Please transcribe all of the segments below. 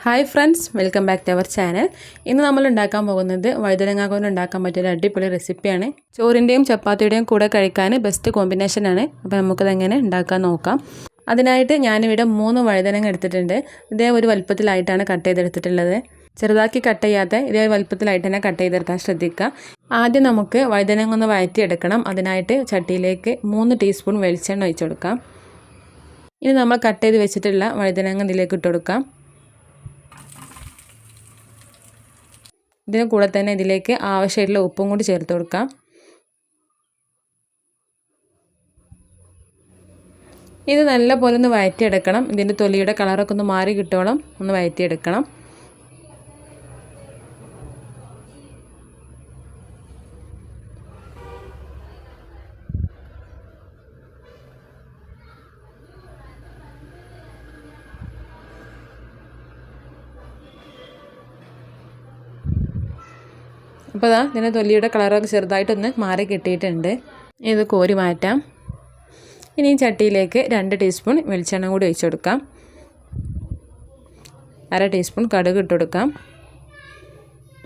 Hi friends, welcome back to our channel. ഇന്ന് നമ്മൾ ഉണ്ടാക്കാൻ പോകുന്നത് വഴുതനങ്ങ കൊണ്ട് ഉണ്ടാക്കാൻ പറ്റിയൊരു അടിപൊളി റെസിപ്പിയാണ്. ചോറിൻ്റെയും ചപ്പാത്തിയുടെയും കൂടെ കഴിക്കാൻ ബെസ്റ്റ് കോമ്പിനേഷനാണ്. അപ്പോൾ നമുക്കതെങ്ങനെ ഉണ്ടാക്കാൻ നോക്കാം. അതിനായിട്ട് ഞാനിവിടെ 3 വഴുതനങ്ങ എടുത്തിട്ടുണ്ട്. ഇതേ ഒരു വലുപ്പത്തിലായിട്ടാണ് കട്ട് ചെയ്തെടുത്തിട്ടുള്ളത്. ചെറുതാക്കി കട്ട് ചെയ്യാതെ ഇതേ വലുപ്പത്തിലായിട്ട് തന്നെ കട്ട് ചെയ്തെടുക്കാൻ ശ്രദ്ധിക്കുക. ആദ്യം നമുക്ക് വഴുതനങ്ങ ഒന്ന് വഴറ്റിയെടുക്കണം. അതിനായിട്ട് ചട്ടിയിലേക്ക് 3 ടീസ്പൂൺ വെളിച്ചെണ്ണ ഒഴിച്ചു കൊടുക്കാം. ഇനി നമ്മൾ കട്ട് ചെയ്ത് വെച്ചിട്ടുള്ള വഴുതനങ്ങ ഇതിലേക്ക് ഇട്ട് കൊടുക്കാം. ഇതിന് കൂടെ തന്നെ ഇതിലേക്ക് ആവശ്യമായിട്ടുള്ള ഉപ്പും കൂടി ചേർത്ത് കൊടുക്കാം. ഇത് നല്ലപോലെ ഒന്ന് വഴറ്റിയെടുക്കണം. ഇതിൻ്റെ തൊലിയുടെ കളറൊക്കെ ഒന്ന് മാറി കിട്ടോളം ഒന്ന് വഴറ്റിയെടുക്കണം. അപ്പോൾ ഇതിൻ്റെ തൊലിയുടെ കളറൊക്കെ ചെറുതായിട്ടൊന്ന് മാറി കിട്ടിയിട്ടുണ്ട്. ഇത് കോരി മാറ്റാം. ഇനി ഈ ചട്ടിയിലേക്ക് 2 ടീസ്പൂൺ വെളിച്ചെണ്ണ കൂടി ഒഴിച്ചു കൊടുക്കാം. 1/2 ടീസ്പൂൺ കടുക് ഇട്ട് കൊടുക്കാം.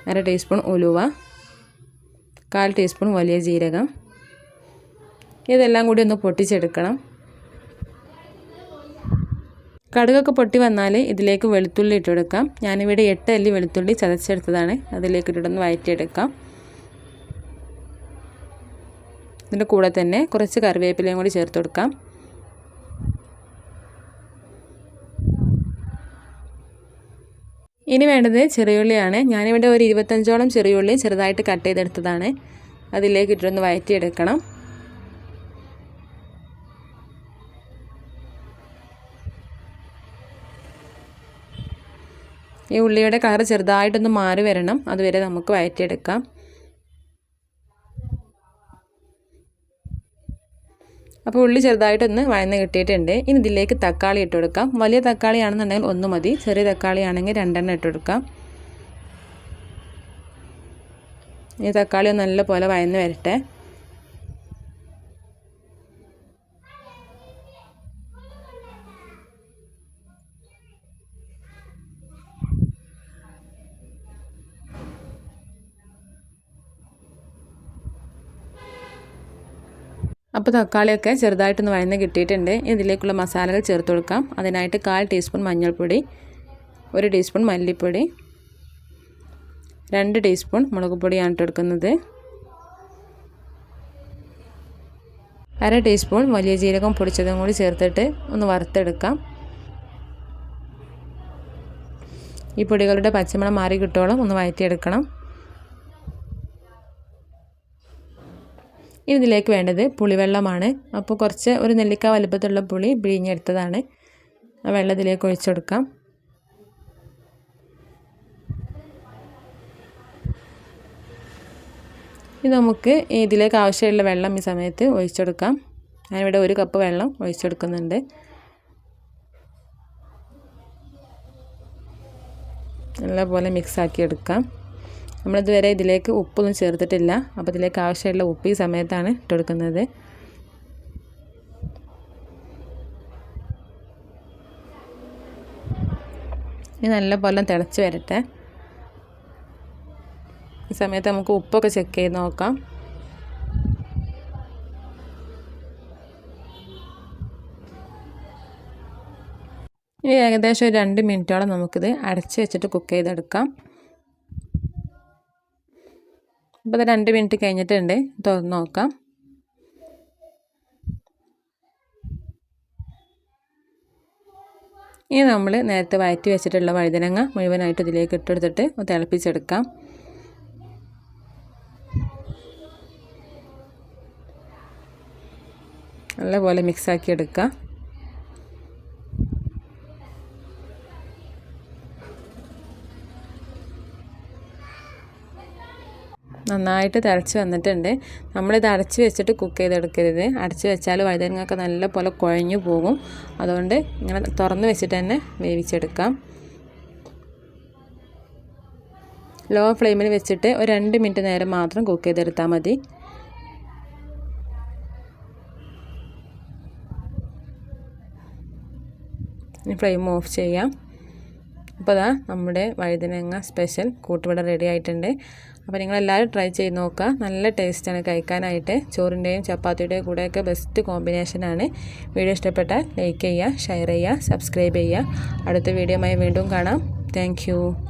1/2 ടീസ്പൂൺ ഉലുവ, 1/4 ടീസ്പൂൺ വലിയ ജീരകം. ഇതെല്ലാം കൂടി ഒന്ന് പൊട്ടിച്ചെടുക്കണം. കടുകൊക്കെ പൊട്ടി വന്നാൽ ഇതിലേക്ക് വെളുത്തുള്ളി ഇട്ട് കൊടുക്കാം. ഞാനിവിടെ 8 അല്ലി വെളുത്തുള്ളി ചതച്ചെടുത്തതാണ്. അതിലേക്ക് ഇട്ടിട്ടൊന്ന് വഴറ്റിയെടുക്കാം. ഇതിൻ്റെ കൂടെ തന്നെ കുറച്ച് കറിവേപ്പിലയും കൂടി ചേർത്ത് കൊടുക്കാം. ഇനി വേണ്ടത് ചെറിയുള്ളിയാണ്. ഞാനിവിടെ ഒരു 25ഓളം ചെറിയുള്ളി ചെറുതായിട്ട് കട്ട് ചെയ്തെടുത്തതാണ്. അതിലേക്ക് ഇട്ടിട്ടൊന്ന് വഴറ്റിയെടുക്കണം. ഈ ഉള്ളിയുടെ കളർ ചെറുതായിട്ടൊന്ന് മാറി വരണം. അതുവരെ നമുക്ക് വഴറ്റിയെടുക്കാം. അപ്പോൾ ഉള്ളി ചെറുതായിട്ടൊന്ന് വഴന്ന് കിട്ടിയിട്ടുണ്ട്. ഇനി ഇതിലേക്ക് തക്കാളി ഇട്ട് കൊടുക്കാം. വലിയ തക്കാളി ആണെന്നുണ്ടെങ്കിൽ 1 മതി. ചെറിയ തക്കാളി ആണെങ്കിൽ 2 എണ്ണം ഇട്ട് കൊടുക്കാം. ഈ തക്കാളി ഒന്ന് നല്ലപോലെ വഴന്ന് വരട്ടെ. അപ്പോൾ തക്കാളിയൊക്കെ ചെറുതായിട്ടൊന്ന് വഴന്ന് കിട്ടിയിട്ടുണ്ട്. ഇതിലേക്കുള്ള മസാലകൾ ചേർത്ത് കൊടുക്കാം. അതിനായിട്ട് 1/4 ടീസ്പൂൺ മഞ്ഞൾപ്പൊടി, 1 ടീസ്പൂൺ മല്ലിപ്പൊടി, 2 ടീസ്പൂൺ മുളക് പൊടിയാണ് ഇട്ട് കൊടുക്കുന്നത്. 1/2 ടീസ്പൂൺ വലിയ ജീരകം പൊടിച്ചതും കൂടി ചേർത്തിട്ട് ഒന്ന് വറുത്തെടുക്കാം. ഈ പൊടികളുടെ പച്ചമണം മാറി കിട്ടോളം ഒന്ന് വഴറ്റിയെടുക്കണം. ഇനി ഇതിലേക്ക് വേണ്ടത് പുളിവെള്ളമാണ്. അപ്പോൾ കുറച്ച് ഒരു നെല്ലിക്ക വലുപ്പത്തിലുള്ള പുളി പിഴിഞ്ഞെടുത്തതാണ്. ആ വെള്ളം ഇതിലേക്ക് ഒഴിച്ചു കൊടുക്കാം. ഇനി നമുക്ക് ഇതിലേക്ക് ആവശ്യമുള്ള വെള്ളം ഈ സമയത്ത് ഒഴിച്ചു കൊടുക്കാം. ഞാനിവിടെ 1 കപ്പ് വെള്ളം ഒഴിച്ചു കൊടുക്കുന്നുണ്ട്. നല്ലപോലെ മിക്സാക്കി എടുക്കാം. നമ്മളിതുവരെ ഇതിലേക്ക് ഉപ്പൊന്നും ചേർത്തിട്ടില്ല. അപ്പോൾ ഇതിലേക്ക് ആവശ്യമുള്ള ഉപ്പ് ഈ സമയത്താണ് ഇട്ട് കൊടുക്കുന്നത്. ഇനി നല്ലപോലെ തിളച്ച് വരട്ടെ. ഈ സമയത്ത് നമുക്ക് ഉപ്പൊക്കെ ചെക്ക് ചെയ്ത് നോക്കാം. ഇനി ഏകദേശം ഒരു 2 മിനിറ്റോളം നമുക്കിത് അടച്ച് വെച്ചിട്ട് കുക്ക് ചെയ്തെടുക്കാം. ഇപ്പോൾ 2 മിനിറ്റ് കഴിഞ്ഞിട്ടുണ്ട്. തുറന്ന് നോക്കാം. ഇനി നമ്മൾ നേരത്തെ വഴറ്റി വെച്ചിട്ടുള്ള വഴുതനങ്ങ മുഴുവനായിട്ട് ഇതിലേക്ക് ഇട്ടെടുത്തിട്ട് തിളപ്പിച്ചെടുക്കാം. നല്ലപോലെ മിക്സാക്കി എടുക്കാം. നന്നായിട്ട് തിളച്ച് വന്നിട്ടുണ്ട്. നമ്മളിത് അടച്ച് വെച്ചിട്ട് കുക്ക് ചെയ്തെടുക്കരുത്. അടച്ച് വെച്ചാൽ വഴുതനങ്ങയൊക്കെ നല്ല പോലെ കുഴഞ്ഞു പോകും. അതുകൊണ്ട് ഇങ്ങനെ തുറന്ന് വെച്ചിട്ട് തന്നെ വേവിച്ചെടുക്കാം. ലോ ഫ്ലെയിമിൽ വെച്ചിട്ട് ഒരു 2 മിനിറ്റ് നേരം മാത്രം കുക്ക് ചെയ്തെടുത്താൽ മതി. ഫ്ലെയിം ഓഫ് ചെയ്യാം. അപ്പോൾ അതാ നമ്മുടെ വഴുതനങ്ങ സ്പെഷ്യൽ കൂട്ടുവട റെഡി ആയിട്ടുണ്ട്. അപ്പോൾ നിങ്ങളെല്ലാവരും ട്രൈ ചെയ്ത് നോക്കുക. നല്ല ടേസ്റ്റാണ് കഴിക്കാനായിട്ട്. ചോറിൻ്റെയും ചപ്പാത്തിയുടെയും കൂടെയൊക്കെ ബെസ്റ്റ് കോമ്പിനേഷനാണ്. വീഡിയോ ഇഷ്ടപ്പെട്ടാൽ ലൈക്ക് ചെയ്യുക, ഷെയർ ചെയ്യുക, സബ്സ്ക്രൈബ് ചെയ്യുക. അടുത്ത വീഡിയോയുമായി വീണ്ടും കാണാം. താങ്ക്